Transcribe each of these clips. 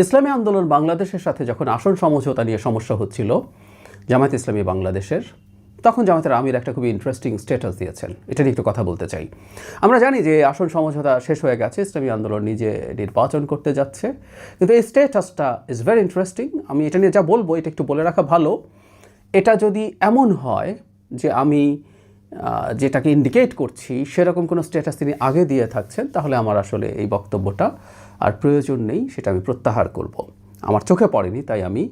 ইসলামী আন্দোলন বাংলাদেশের সাথে যখন আসন সমঝোতা নিয়ে সমস্যা হচ্ছিল জামায়াত ইসলামী বাংলাদেশের, তখন জামায়াতের আমির একটা খুবই ইন্টারেস্টিং স্ট্যাটাস দিয়েছেন। এটা নিয়ে একটু কথা বলতে চাই। আমরা জানি যে আসন সমঝোতা শেষ হয়ে গেছে, ইসলামী আন্দোলন নিজে নির্বাচন করতে যাচ্ছে, কিন্তু এই স্ট্যাটাসটা ইজ ভেরি ইন্টারেস্টিং। আমি এটা নিয়ে যা বলবো এটা একটু বলে রাখা ভালো। এটা যদি এমন হয় যে আমি যেটাকে ইন্ডিকেট করছি সেরকম কোনো স্ট্যাটাস তিনি আগে দিয়ে থাকছেন, তাহলে আমার আসলে এই বক্তব্যটা আর প্রয়োজন নেই, সেটা আমি প্রত্যাহার করব। আমার চোখে পড়েনি, তাই আমি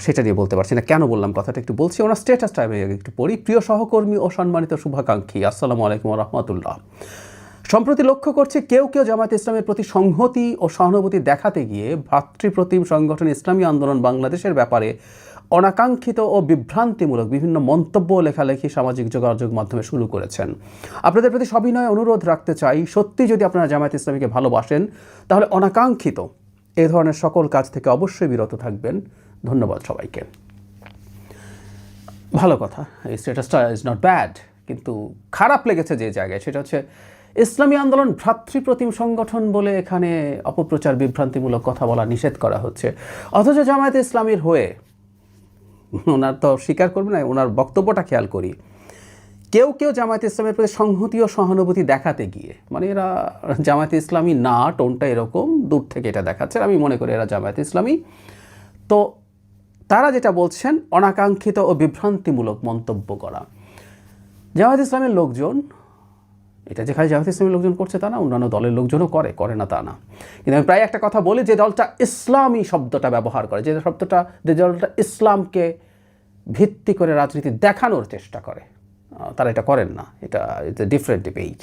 সেটা নিয়ে বলতে পারছি না। কেন বললাম কথাটা একটু বলছি। ওনার স্ট্যাটাসটা আমি একটু পড়ি। প্রিয় সহকর্মী ও সম্মানিত শুভাকাঙ্ক্ষী, আসসালামু আলাইকুম রহমতুল্লাহ। সম্প্রতি লক্ষ্য করছি কেউ কেউ জামায়াত ইসলামের প্রতি সংহতি ও সহানুভূতি দেখাতে গিয়ে ভ্রাতৃপ্রতিম সংগঠন ইসলামী আন্দোলন বাংলাদেশের ব্যাপারে অনাকাঙ্ক্ষিত ও বিভ্রান্তিমূলক বিভিন্ন মন্তব্য লেখালেখি সামাজিক যোগাযোগ মাধ্যমে শুরু করেছেন। আপনাদের প্রতি সবিনয় অনুরোধ রাখতে চাই, সত্যি যদি আপনারা জামায়াত ইসলামীকে ভালোবাসেন তাহলে অনাকাঙ্ক্ষিত এ ধরনের সকল কাজ থেকে অবশ্যই বিরত থাকবেন। ধন্যবাদ সবাইকে। ভালো কথা, এই স্ট্যাটাসটা ইজ নট ব্যাড, কিন্তু খারাপ লেগেছে যে জায়গায়, সেটা হচ্ছে ইসলামী আন্দোলন ভ্রাতৃপ্রতিম সংগঠন বলে এখানে অপপ্রচার বিভ্রান্তিমূলক কথা বলা নিষেধ করা হচ্ছে। অথচ জামায়াত ইসলামীর হয়ে, ওনার তো স্বীকার করবে না, ওনার বক্তব্যটা খেয়াল করি, কেউ কেউ জামায়াত ইসলামের প্রতি সংহতি ও সহানুভূতি দেখাতে গিয়ে, মানে এরা জামায়াত ইসলামী না, টোনটা এরকম দূর থেকে এটা দেখাচ্ছে, আমি মনে করি এরা জামায়াত ইসলামী। তো তারা যেটা বলছেন অনাকাঙ্ক্ষিত ও বিভ্রান্তিমূলক মন্তব্য করা। জামায়াত ইসলামের লোকজন, এটা যে খালি জামায়াত ইসলামের লোকজন করছে তা না, অন্যান্য দলের লোকজনও করে না তা না, কিন্তু আমি প্রায় একটা কথা বলি, যে দলটা ইসলামী শব্দটা ব্যবহার করে, যে দলটা ইসলামকে ভিত্তি করে রাজনীতি দেখানোর চেষ্টা করে, তারা এটা করেন না, এটা ইটস এ ডিফারেন্ট ডিবেট।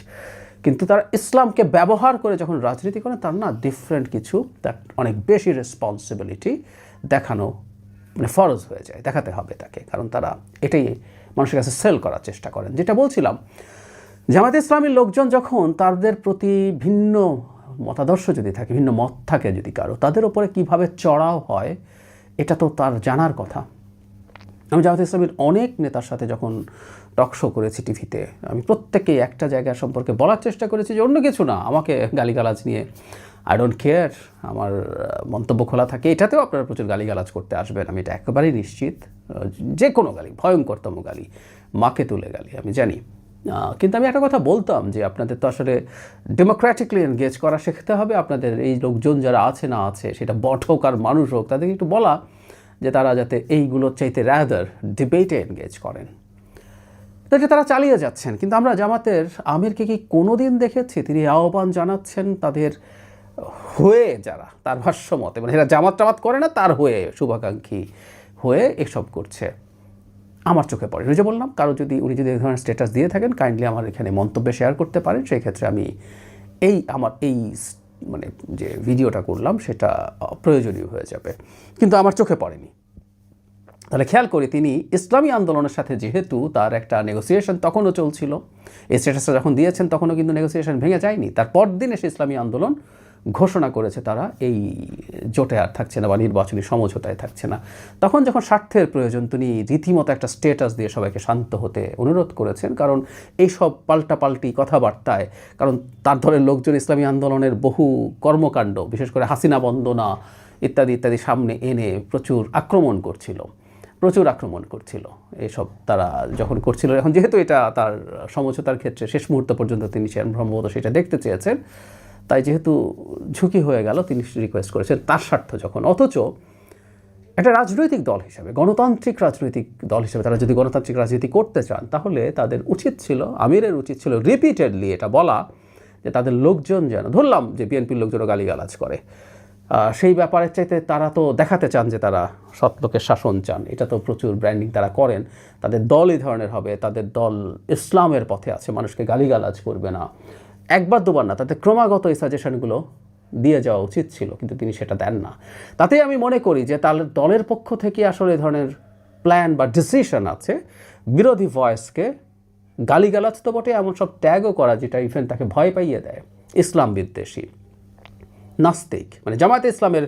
কিন্তু তারা ইসলামকে ব্যবহার করে যখন রাজনীতি করে, তার না ডিফারেন্ট কিছু, তার অনেক বেশি রেসপন্সিবিলিটি দেখানো মানে ফরজ হয়ে যায়, দেখাতে হবে তাকে, কারণ তারা এটাই মানুষের কাছে সেল করার চেষ্টা করেন। যেটা বলছিলাম, জামায়াত ইসলামীর লোকজন যখন তাদের প্রতি ভিন্ন মতাদর্শ যদি থাকে, ভিন্ন মত থাকে যদি কারো, তাদের ওপরে কীভাবে চড়াও হয় এটা তো তার জানার কথা। আমি জামায়াত ইসলামীর অনেক নেতার সাথে যখন টক শো করেছি টিভিতে, আমি প্রত্যেকেই একটা জায়গা সম্পর্কে বলার চেষ্টা করেছি যে অন্য কিছু না, আমাকে গালিগালাজ নিয়ে আই ডোন্ট কেয়ার, আমার মন্তব্য খোলা থাকে, এটাতেও আপনারা প্রচুর গালিগালাজ করতে আসবেন, আমি এটা একেবারেই নিশ্চিত। যে কোনো গালি, ভয়ঙ্করতম গালি, মাকে তুলে গালি, আমি জানি। কিন্তু আমি একটা কথা বলতাম যে আপনাদের তো আসলে ডেমোক্রেটিকলি এনগেজ করা শিখতে হবে। আপনাদের এই লোকজন যারা আছে না আছে, সেটা বট হোক আর মানুষ হোক, তাদেরকে একটু বলা যে তারা যাতে এইগুলোর চাইতে রাদার ডিবেটে এনগেজ করেন। এটা তারা চালিয়ে যাচ্ছেন। কিন্তু আমরা জামাতের আমিরকে কি কোনো দিন দেখেছি তিনি আহ্বান জানাচ্ছেন তাদের হয়ে, যারা তার ভাষ্য মতে, মানে এরা জামাত করে না, তার হয়ে, শুভাকাঙ্ক্ষী হয়ে এসব করছে? আমার চোখে পড়ে। যে বললাম, উনি যদি এই ধরনের স্ট্যাটাস দিয়ে থাকেন, কাইন্ডলি আমার এখানে মন্তব্যে শেয়ার করতে পারেন। সেই ক্ষেত্রে আমি আমার মানে যে ভিডিওটা করলাম সেটা প্রয়োজনীয় হয়ে যাবে, কিন্তু আমার চোখে পড়েনি। তাহলে খেয়াল করি, তিনি ইসলামী আন্দোলনের সাথে যেহেতু তার একটা নেগোসিয়েশন তখনও চলছিল, এই স্ট্যাটাসটা যখন দিয়েছেন তখনও কিন্তু নেগোসিয়েশন ভেঙে যায়নি। তার পরদিন এসে ইসলামী আন্দোলন ঘোষণা করেছে তারা এই জোটে আর থাকছে না বা নির্বাচনী সমঝোতায় থাকছে না। তখন যখন স্বার্থের প্রয়োজন, তিনি রীতিমতো একটা স্ট্যাটাস দিয়ে সবাইকে শান্ত হতে অনুরোধ করেছেন, কারণ এই সব পাল্টাপাল্টি কথাবার্তায়, কারণ তার ধরেন লোকজন ইসলামী আন্দোলনের বহু কর্মকাণ্ড, বিশেষ করে হাসিনা বন্দনা ইত্যাদি ইত্যাদি সামনে এনে প্রচুর আক্রমণ করছিল। এসব তারা যখন করছিল, এখন যেহেতু এটা তার সমঝোতার ক্ষেত্রে শেষ মুহূর্ত পর্যন্ত তিনি সম্ভবত সেটা দেখতে চেয়েছেন, তাই যেহেতু ঝুঁকি হয়ে গেল, তিনি রিকোয়েস্ট করেছেন তার স্বার্থ যখন। অথচ একটা রাজনৈতিক দল হিসাবে, গণতান্ত্রিক রাজনৈতিক দল হিসেবে তারা যদি গণতান্ত্রিক রাজনীতি করতে চান, তাহলে তাদের উচিত ছিল, আমিরের উচিত ছিল রিপিটেডলি এটা বলা যে তাদের লোকজন যেন, ধরলাম যে বিএনপির লোকজনও গালিগালাজ করে, সেই ব্যাপারের চাইতে তারা তো দেখাতে চান যে তারা সৎ লোকের শাসন চান, এটা তো প্রচুর ব্র্যান্ডিং তারা করেন, তাদের দল এই ধরনের হবে, তাদের দল ইসলামের পথে আছে, মানুষকে গালিগালাজ করবে না, একবার দুবার না, তাতে ক্রমাগত এই সাজেশনগুলো দিয়ে যাওয়া উচিত ছিল, কিন্তু তিনি সেটা দেন না। তাতেই আমি মনে করি যে তার দলের পক্ষ থেকে আসলে এই ধরনের প্ল্যান বা ডিসিশন আছে বিরোধী ভয়েসকে গালিগালাজ তো বটে, এমন সব ট্যাগও করা যেটা ইভেন তাকে ভয় পাইয়ে দেয়, ইসলাম বিদ্বেষী, নাস্তিক, মানে জামায়াতে ইসলামের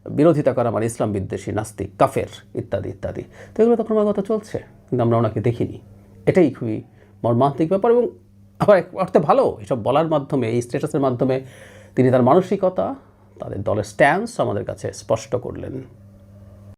বিরোধিতা করা মানে ইসলাম বিদ্বেষী, নাস্তিক, কাফের ইত্যাদি ইত্যাদি। তো এগুলো তো ক্রমাগত চলছে, কিন্তু আমরা ওনাকে দেখিনি। এটাই খুবই মর্মান্তিক ব্যাপার। এবং আবার অর্থে ভালো, এসব বলার মাধ্যমে, এই স্ট্যাটাসের মাধ্যমে তিনি তার মানসিকতা, তাদের দলের স্ট্যান্স আমাদের কাছে স্পষ্ট করলেন।